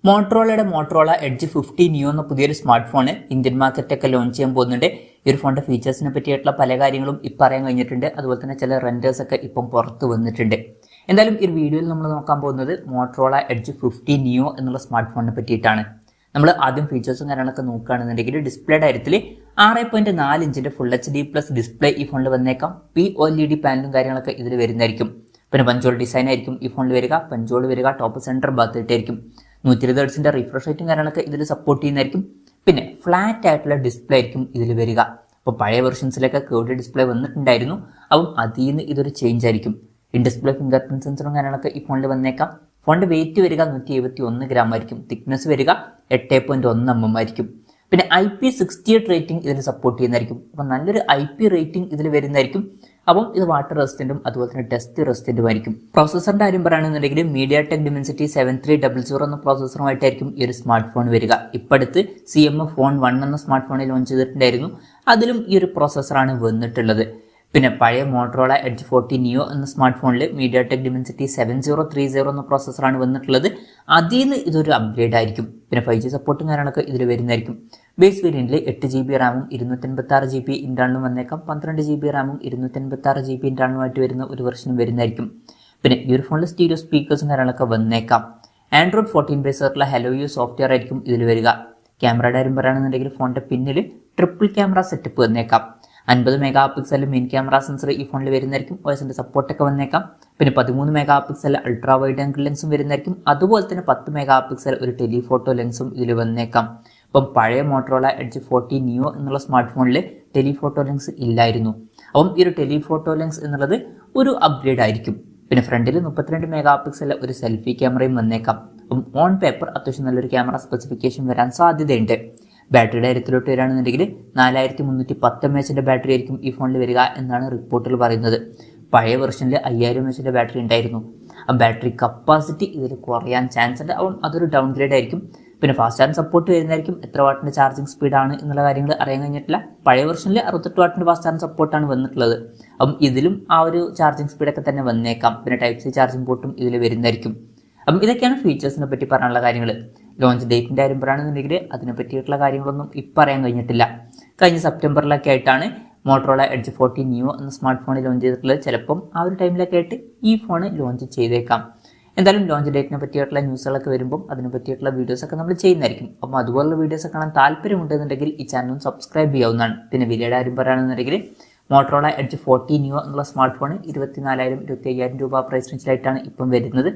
മോട്ടറോളയുടെ Motorola edge 50 നിയോ എന്ന പുതിയൊരു smart phone Indian മാർക്കറ്റൊക്കെ launch ചെയ്യാൻ പോകുന്നുണ്ട്. ഈ ഒരു ഫോണിന്റെ ഫീച്ചേഴ്സിനെ പറ്റിയിട്ടുള്ള പല കാര്യങ്ങളും ഇപ്പം അറിയാൻ കഴിഞ്ഞിട്ടുണ്ട്. അതുപോലെ തന്നെ ചില റെൻഡേഴ്സ് ഒക്കെ ഇപ്പം പുറത്ത് വന്നിട്ടുണ്ട്. എന്തായാലും ഈ ഒരു വീഡിയോയിൽ നമ്മൾ നോക്കാൻ പോകുന്നത് മോട്ടറോള എഡ്ജ് 50 നിയോ എന്നുള്ള സ്മാർട്ട് ഫോണിനെ പറ്റിയിട്ടാണ്. നമ്മൾ ആദ്യം ഫീച്ചേഴ്സും കാര്യങ്ങളൊക്കെ നോക്കുകയാണെന്നുണ്ടെങ്കിൽ ഡിസ്പ്ലേയുടെ കാര്യത്തിൽ 6.4 ഇഞ്ചിന്റെ ഫുൾ HD പ്ലസ് ഡിസ്പ്ലേ ഈ ഫോണിൽ വന്നേക്കാം. OLED പാനലും കാര്യങ്ങളൊക്കെ ഇതിൽ വരുന്നതായിരിക്കും. പിന്നെ പഞ്ചോൾ ഡിസൈൻ ആയിരിക്കും ഈ ഫോണിൽ വരിക. പഞ്ചോൾ വരിക ടോപ്പ് സെന്റർ ഭാഗത്തായിട്ടായിരിക്കും. 120 ഹെർട്സിന്റെ റിഫ്രഷ് റേറ്റും കാര്യങ്ങളൊക്കെ ഇതിൽ സപ്പോർട്ട് ചെയ്യുന്നതായിരിക്കും. പിന്നെ ഫ്ലാറ്റ് ആയിട്ടുള്ള ഡിസ്പ്ലേ ആയിരിക്കും ഇതിൽ വരിക. അപ്പോൾ പഴയ വെർഷൻസിലൊക്കെ കേർഡ് ഡിസ്പ്ലേ വന്നിട്ടുണ്ടായിരുന്നു. അപ്പം അതിൽ നിന്ന് ഇതൊരു ചേഞ്ച് ആയിരിക്കും. ഇൻ ഡിസ്പ്ലേ ഫിംഗർ പ്രിന്റ് സെൻസറും കാര്യങ്ങളൊക്കെ ഈ ഫോണിൽ വന്നേക്കാം. ഫോണിന്റെ വെയിറ്റ് വരിക 171 ഗ്രാം ആയിരിക്കും. തിക്നെസ് വരിക 8.1 mm ആയിരിക്കും. പിന്നെ IP68 റേറ്റിംഗ് ഇതിൽ സപ്പോർട്ട് ചെയ്യുന്നതായിരിക്കും. അപ്പം നല്ലൊരു IP റേറ്റിംഗ് ഇതിൽ വരുന്നതായിരിക്കും. അപ്പം ഇത് വാട്ടർ റെസിസ്റ്റന്റും അതുപോലെ തന്നെ ഡസ്റ്റ് റെസിസ്റ്റന്റും ആയിരിക്കും. പ്രോസസറിന്റെ കാര്യം പറയുകയാണെന്നുണ്ടെങ്കിൽ MediaTek Dimensity 7300 എന്ന പ്രോസസറുമായിട്ടായിരിക്കും ഈ ഒരു സ്മാർട്ട് ഫോൺ വരിക. ഇപ്പോഴത്തെ CMF Phone 1 എന്ന സ്മാർട്ട് ഫോണിൽ ലോഞ്ച് ചെയ്തിട്ടുണ്ടായിരുന്നു. അതിലും ഈ ഒരു പ്രോസസറാണ് വന്നിട്ടുള്ളത്. പിന്നെ പഴയ മോട്ടറോള എഡ്ജ് 40 നിയോ എന്ന സ്മാർട്ട് ഫോണിൽ MediaTek Dimensity 7030 എന്ന പ്രോസസറാണ് വന്നിട്ടുള്ളത്. അതിൽ നിന്ന് ഇതൊരു അപ്ഗ്രേഡ് ആയിരിക്കും. പിന്നെ 5G സപ്പോർട്ടും കാര്യങ്ങളൊക്കെ ഇതിൽ വരുന്നതായിരിക്കും. ബേസ് വേരിയന്റിൽ 8GB റാമും 256GB ഇന്റേണലും വന്നേക്കാം. 12GB റാമും 256GB ഇന്റേണലുമായിട്ട് വരുന്ന ഒരു വെർഷനും വരുന്നതായിരിക്കും. പിന്നെ ഈ ഒരു ഫോണിൽ സ്റ്റീരിയോ സ്പീക്കേഴ്സും കാര്യങ്ങളൊക്കെ വന്നേക്കാം. Android 14 ബേസ് ആയിട്ടുള്ള HelloU സോഫ്റ്റ്വെയർ ആയിരിക്കും ഇതിൽ വരിക. ക്യാമറയുടെ കാര്യം പറയുകയാണെന്നുണ്ടെങ്കിൽ ഫോണിന്റെ പിന്നിൽ ട്രിപ്പിൾ ക്യാമറ സെറ്റപ്പ് വന്നേക്കാം. 50 megapixel main camera sensor ഈ ഫോണിൽ വരുന്നതായിരിക്കും. OSന്റെ സപ്പോർട്ടൊക്കെ വന്നേക്കാം. പിന്നെ 13 megapixel ultra wide angle ലെൻസും വരുന്നതായിരിക്കും. അതുപോലെ തന്നെ 10 മെഗാ പിക്സൽ ഒരു ടെലിഫോട്ടോ ലെൻസും ഇതിൽ വന്നേക്കാം. അപ്പം പഴയ മോട്ടറോള എഡ്ജ് 40 നിയോ എന്നുള്ള സ്മാർട്ട് ഫോണിൽ ടെലിഫോട്ടോ ലെൻസ് ഇല്ലായിരുന്നു. അപ്പം ഈ ഒരു ടെലിഫോട്ടോ ലെൻസ് എന്നുള്ളത് ഒരു അപ്ഗ്രേഡ് ആയിരിക്കും. പിന്നെ ഫ്രണ്ടിൽ 32 മെഗാ പിക്സൽ ഒരു സെൽഫി ക്യാമറയും വന്നേക്കാം. അപ്പം ഓൺ പേപ്പർ അത്യാവശ്യം നല്ലൊരു ക്യാമറ സ്പെസിഫിക്കേഷൻ വരാൻ സാധ്യതയുണ്ട്. ബാറ്ററിയുടെ കാര്യത്തിലോട്ട് വരികയാണെന്നുണ്ടെങ്കിൽ 4310 mAhന്റെ ബാറ്ററി ആയിരിക്കും ഈ ഫോണിൽ വരിക എന്നാണ് റിപ്പോർട്ടുകൾ പറയുന്നത്. പഴയ വെർഷനിൽ 5000 mAhന്റെ ബാറ്ററി ഉണ്ടായിരുന്നു. ആ ബാറ്ററി കപ്പാസിറ്റി ഇതിൽ കുറയാൻ ചാൻസ് ഉണ്ട്. അപ്പം അതൊരു ഡൗൺ ഗ്രേഡ് ആയിരിക്കും. പിന്നെ ഫാസ്റ്റ് ചാർജ് സപ്പോർട്ട് വരുന്നതായിരിക്കും. എത്ര വാട്ടിന്റെ ചാർജിങ് സ്പീഡാണ് എന്നുള്ള കാര്യങ്ങൾ അറിയാൻ കഴിഞ്ഞിട്ടില്ല. പഴയ വെർഷനിൽ 68 വാട്ടിന്റെ ഫാസ്റ്റ് ചാർജ് സപ്പോർട്ടാണ് വന്നിട്ടുള്ളത്. അപ്പം ഇതിലും ആ ഒരു ചാർജിങ് സ്പീഡൊക്കെ തന്നെ വന്നേക്കാം. പിന്നെ Type-C ചാർജിങ് പോർട്ടും ഇതിൽ വരുന്നതായിരിക്കും. അപ്പം ഇതൊക്കെയാണ് ഫീച്ചേഴ്സിനെ പറ്റി പറയാനുള്ള കാര്യങ്ങൾ. ലോഞ്ച് ഡേറ്റിൻ്റെ കാര്യം പറയുകയാണെന്നുണ്ടെങ്കിൽ അതിനെ പറ്റിയിട്ടുള്ള കാര്യങ്ങളൊന്നും ഇപ്പം അറിയാൻ കഴിഞ്ഞിട്ടില്ല. കഴിഞ്ഞ സെപ്റ്റംബറിലൊക്കെ ആയിട്ടാണ് മോട്ടറോള എഡ്ജ് 40 നിയോ എന്ന സ്മാർട്ട് ഫോൺ ലോഞ്ച് ചെയ്തിട്ടുള്ളത്. ചിലപ്പം ആ ഒരു ടൈമിലൊക്കെ ആയിട്ട് ഈ ഫോൺ ലോഞ്ച് ചെയ്തേക്കാം. എന്തായാലും ലോഞ്ച് ഡേറ്റിനെ പറ്റിയിട്ടുള്ള ന്യൂസുകളൊക്കെ വരുമ്പം അതിനെ പറ്റിയിട്ടുള്ള വീഡിയോസൊക്കെ നമ്മൾ ചെയ്യുന്നതായിരിക്കും. അപ്പം അതുപോലുള്ള വീഡിയോസ് കാണാൻ താല്പര്യമുണ്ടെന്നുണ്ടെങ്കിൽ ഈ ചാനലും സബ്സ്ക്രൈബ് ചെയ്യാവുന്നതാണ്. പിന്നെ വിലയുടെ കാര്യം പറയുകയാണെന്നുണ്ടെങ്കിൽ മോട്ടറോള എഡ്ജ് 40 നിയോ എന്നുള്ള സ്മാർട്ട് ഫോൺ 24,000 25,000 രൂപ പ്രൈസ് റേഞ്ചിലായിട്ടാണ് ഇപ്പം വരുന്നത്.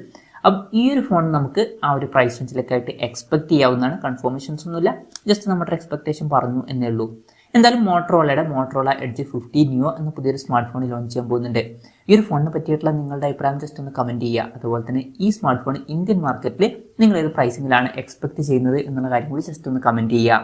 അപ്പം ഈ ഒരു ഫോൺ നമുക്ക് ആ ഒരു പ്രൈസ് റേഞ്ചിലൊക്കെ ആയിട്ട് എക്സ്പെക്ട് ചെയ്യാവുന്നതാണ്. കൺഫർമേഷൻസ് ഒന്നുമില്ല, ജസ്റ്റ് നമ്മുടെ എക്സ്പെക്ടേഷൻ പറഞ്ഞു എന്നേ ഉള്ളൂ. എന്തായാലും മോട്ടറോള എഡ്ജ് 50 നിയോ എന്ന പുതിയൊരു സ്മാർട്ട് ഫോൺ ലോഞ്ച് ചെയ്യാൻ പോകുന്നുണ്ട്. ഈ ഒരു ഫോണിനെ പറ്റിയിട്ടുള്ള നിങ്ങളുടെ അഭിപ്രായം ജസ്റ്റ് ഒന്ന് കമൻറ്റ് ചെയ്യുക. അതുപോലെ തന്നെ ഈ സ്മാർട്ട് ഫോൺ ഇന്ത്യൻ മാർക്കറ്റിൽ നിങ്ങൾ ഏത് പ്രൈസിങ്ങിലാണ് എക്സ്പെക്ട് ചെയ്യുന്നത് എന്നുള്ള കാര്യം കൂടി ജസ്റ്റ് ഒന്ന് കമൻറ്റ് ചെയ്യുക.